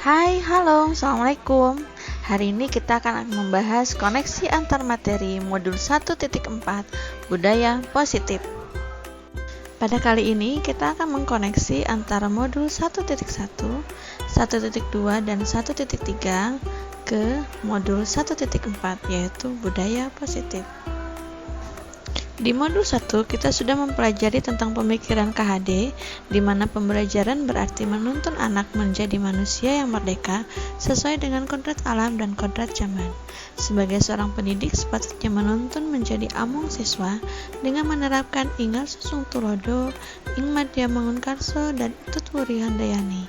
Hai, halo, assalamualaikum. Hari ini kita akan membahas koneksi antar materi modul 1.4 Budaya Positif. Pada kali ini kita akan mengkoneksi antara modul 1.1, 1.2, dan 1.3 ke modul 1.4 yaitu Budaya Positif. Di modul 1 kita sudah mempelajari tentang pemikiran KHD, di mana pembelajaran berarti menuntun anak menjadi manusia yang merdeka sesuai dengan kodrat alam dan kodrat zaman. Sebagai seorang pendidik sepatutnya menuntun menjadi among siswa dengan menerapkan ingal susung tulodo, ing madya mangun karso, dan tutwuri handayani.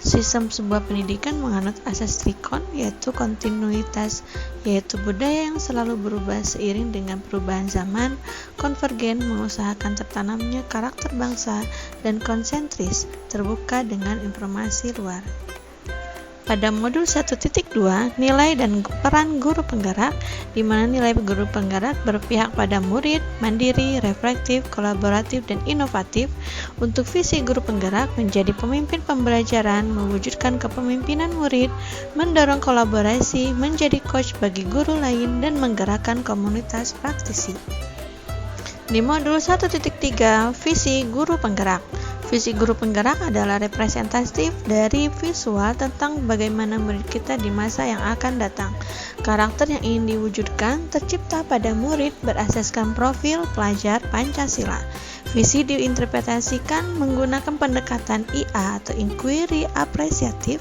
Sistem sebuah pendidikan menganut asas trikon, yaitu kontinuitas, yaitu budaya yang selalu berubah seiring dengan perubahan zaman, konvergen mengusahakan tertanamnya karakter bangsa, dan konsentris, terbuka dengan informasi luar. Pada modul 1.2, nilai dan peran guru penggerak, di mana nilai guru penggerak berpihak pada murid, mandiri, reflektif, kolaboratif, dan inovatif. Untuk visi guru penggerak menjadi pemimpin pembelajaran, mewujudkan kepemimpinan murid, mendorong kolaborasi, menjadi coach bagi guru lain, dan menggerakkan komunitas praktisi. Di modul 1.3, visi guru penggerak. Visi guru penggerak adalah representatif dari visual tentang bagaimana murid kita di masa yang akan datang. Karakter yang ingin diwujudkan tercipta pada murid berasaskan profil pelajar Pancasila. Visi diinterpretasikan menggunakan pendekatan IA atau inquiry apresiatif,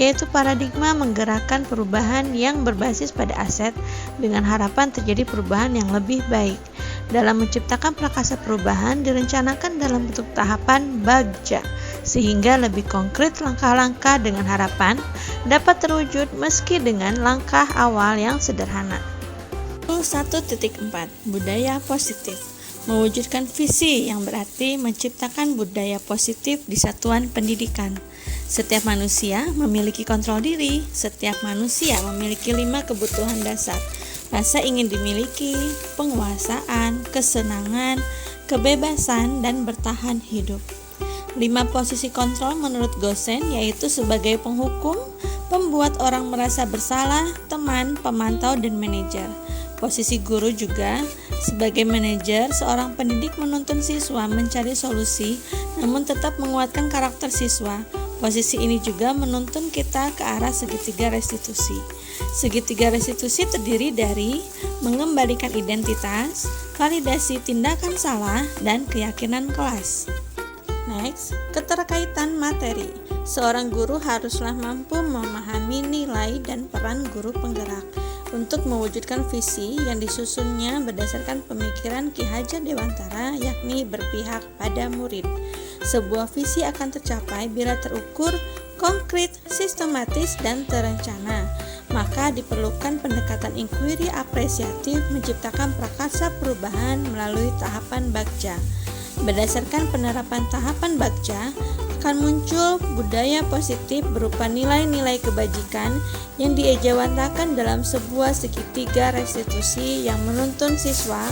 yaitu paradigma menggerakkan perubahan yang berbasis pada aset dengan harapan terjadi perubahan yang lebih baik. Dalam menciptakan prakarsa perubahan direncanakan dalam bentuk tahapan bagja, sehingga lebih konkret langkah-langkah dengan harapan dapat terwujud meski dengan langkah awal yang sederhana. 1.4 Budaya Positif. Mewujudkan visi yang berarti menciptakan budaya positif di satuan pendidikan. Setiap manusia memiliki kontrol diri. Setiap manusia memiliki 5 kebutuhan dasar: rasa ingin dimiliki, penguasaan, kesenangan, kebebasan, dan bertahan hidup. 5 posisi kontrol menurut Gosen yaitu sebagai penghukum, pembuat orang merasa bersalah, teman, pemantau, dan manajer. Posisi guru juga sebagai manajer, seorang pendidik menuntun siswa mencari solusi namun tetap menguatkan karakter siswa. Posisi ini juga menuntun kita ke arah segitiga restitusi. Segitiga restitusi terdiri dari mengembalikan identitas, validasi tindakan salah, dan keyakinan kelas. Next, keterkaitan materi. Seorang guru haruslah mampu memahami nilai dan peran guru penggerak untuk mewujudkan visi yang disusunnya berdasarkan pemikiran Ki Hajar Dewantara, yakni berpihak pada murid. Sebuah visi akan tercapai bila terukur, konkret, sistematis, dan terencana. Maka diperlukan pendekatan inquiry apresiatif menciptakan prakarsa perubahan melalui tahapan bagja. Berdasarkan penerapan tahapan bagja, akan muncul budaya positif berupa nilai-nilai kebajikan yang diejawantakan dalam sebuah segitiga restitusi yang menuntun siswa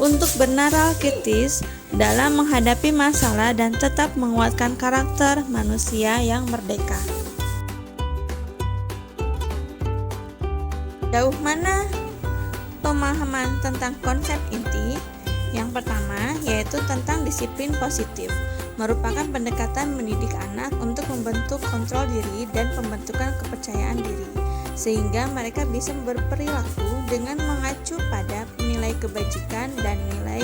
untuk bernaral kritis dalam menghadapi masalah dan tetap menguatkan karakter manusia yang merdeka. Jauh mana pemahaman tentang konsep inti? Yang pertama yaitu tentang disiplin positif, merupakan pendekatan mendidik anak untuk membentuk kontrol diri dan pembentukan kepercayaan diri, sehingga mereka bisa berperilaku dengan mengacu pada nilai kebajikan dan nilai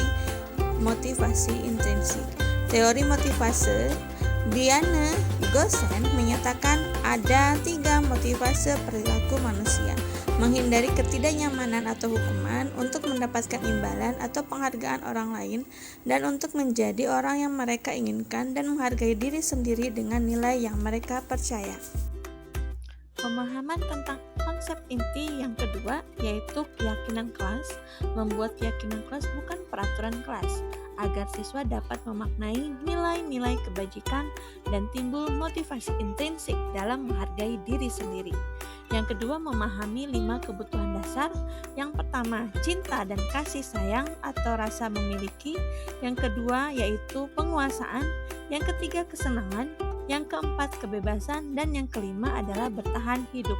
motivasi intrinsik. Teori motivasi Diana Gosen menyatakan ada 3 motivasi perilaku manusia: menghindari ketidaknyamanan atau hukuman, untuk mendapatkan imbalan atau penghargaan orang lain, dan untuk menjadi orang yang mereka inginkan dan menghargai diri sendiri dengan nilai yang mereka percaya. Pemahaman tentang konsep inti yang kedua yaitu keyakinan kelas, membuat keyakinan kelas bukan peraturan kelas, agar siswa dapat memaknai nilai-nilai kebajikan dan timbul motivasi intrinsik dalam menghargai diri sendiri. Yang kedua, memahami 5 kebutuhan dasar. Yang pertama, cinta dan kasih sayang atau rasa memiliki. Yang kedua, yaitu penguasaan. Yang ketiga, kesenangan. yang keempat kebebasan, dan yang kelima adalah bertahan hidup.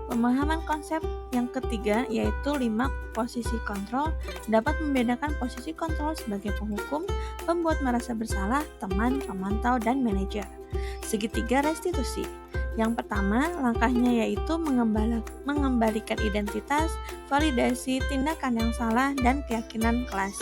Pemahaman konsep yang ketiga yaitu 5 posisi kontrol dapat membedakan posisi kontrol sebagai penghukum, pembuat merasa bersalah, teman, pemantau, dan manajer. Segitiga restitusi. Yang pertama, langkahnya yaitu mengembalikan identitas, validasi, tindakan yang salah, dan keyakinan kelas.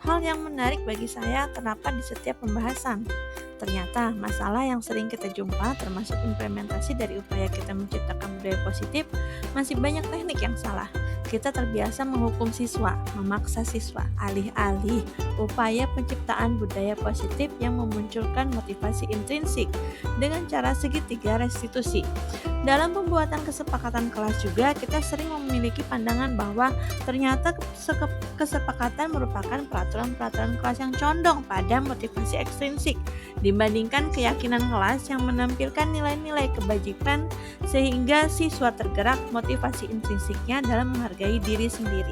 Hal yang menarik bagi saya kenapa di setiap pembahasan. Ternyata masalah yang sering kita jumpa termasuk implementasi dari upaya kita menciptakan budaya positif masih banyak teknik yang salah. Kita terbiasa menghukum siswa, memaksa siswa, alih-alih upaya penciptaan budaya positif yang memunculkan motivasi intrinsik dengan cara segitiga restitusi. Dalam pembuatan kesepakatan kelas juga kita sering memiliki pandangan bahwa ternyata kesepakatan merupakan peraturan-peraturan kelas yang condong pada motivasi ekstrinsik dibandingkan keyakinan kelas yang menampilkan nilai-nilai kebajikan sehingga siswa tergerak motivasi intrinsiknya dalam menghargai diri sendiri.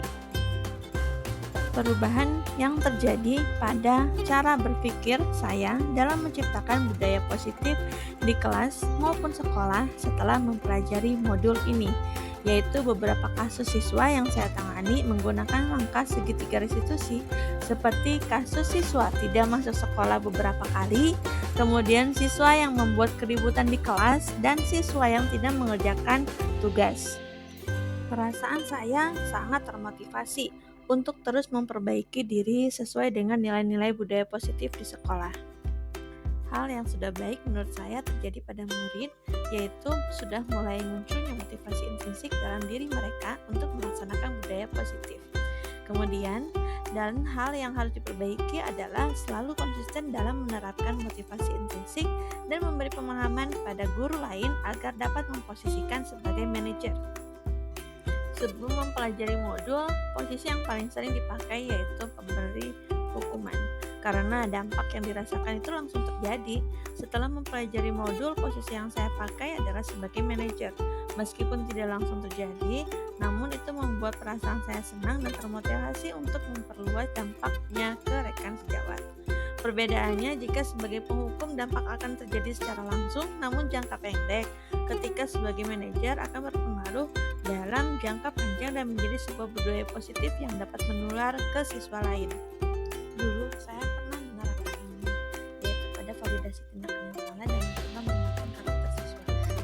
Perubahan yang terjadi pada cara berpikir saya dalam menciptakan budaya positif di kelas maupun sekolah setelah mempelajari modul ini, yaitu beberapa kasus siswa yang saya tangani menggunakan langkah segitiga restitusi, seperti kasus siswa tidak masuk sekolah beberapa kali, kemudian siswa yang membuat keributan di kelas, dan siswa yang tidak mengerjakan tugas. Perasaan saya sangat termotivasi untuk terus memperbaiki diri sesuai dengan nilai-nilai budaya positif di sekolah. Hal yang sudah baik menurut saya terjadi pada murid, yaitu sudah mulai munculnya motivasi intrinsik dalam diri mereka untuk melaksanakan budaya positif. Kemudian, dan hal yang harus diperbaiki adalah selalu konsisten dalam menerapkan motivasi intrinsik dan memberi pemahaman pada guru lain agar dapat memposisikan sebagai manajer. Sebelum mempelajari modul, posisi yang paling sering dipakai yaitu pemberi hukuman, karena dampak yang dirasakan itu langsung terjadi. Setelah mempelajari modul, posisi yang saya pakai adalah sebagai manajer. Meskipun tidak langsung terjadi, namun itu membuat perasaan saya senang dan termotivasi untuk memperluas dampaknya ke rekan sejawat. Perbedaannya, jika sebagai penghukum dampak akan terjadi secara langsung, namun jangka pendek. Ketika sebagai manajer akan berpengaruh dalam jangka panjang dan menjadi sebuah budaya positif yang dapat menular ke siswa lain. Dulu saya pernah menerapkan ini, yaitu pada validasi tindakan yang salah dan mencoba menguatkan karakter siswa.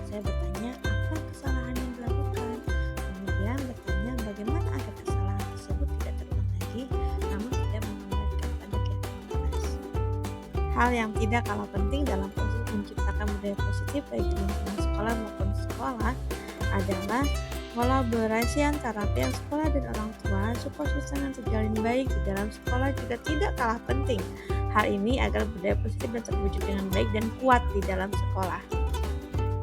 Saya bertanya apa kesalahan yang dilakukan, kemudian bertanya bagaimana agar kesalahan tersebut tidak terulang lagi, namun tidak mengembalikan pada keyakinan kelas. Hal yang tidak kalah penting dalam proses menciptakan budaya positif baik di lingkungan sekolah maupun sekolah adalah kolaborasi antara pihak sekolah dan orang tua supaya suasana terjalin baik di dalam sekolah juga tidak kalah penting. Hal ini agar budaya positif dan terwujud dengan baik dan kuat di dalam sekolah.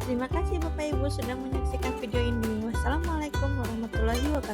Terima kasih Bapak Ibu sudah menyaksikan video ini. Wassalamualaikum warahmatullahi wabarakatuh.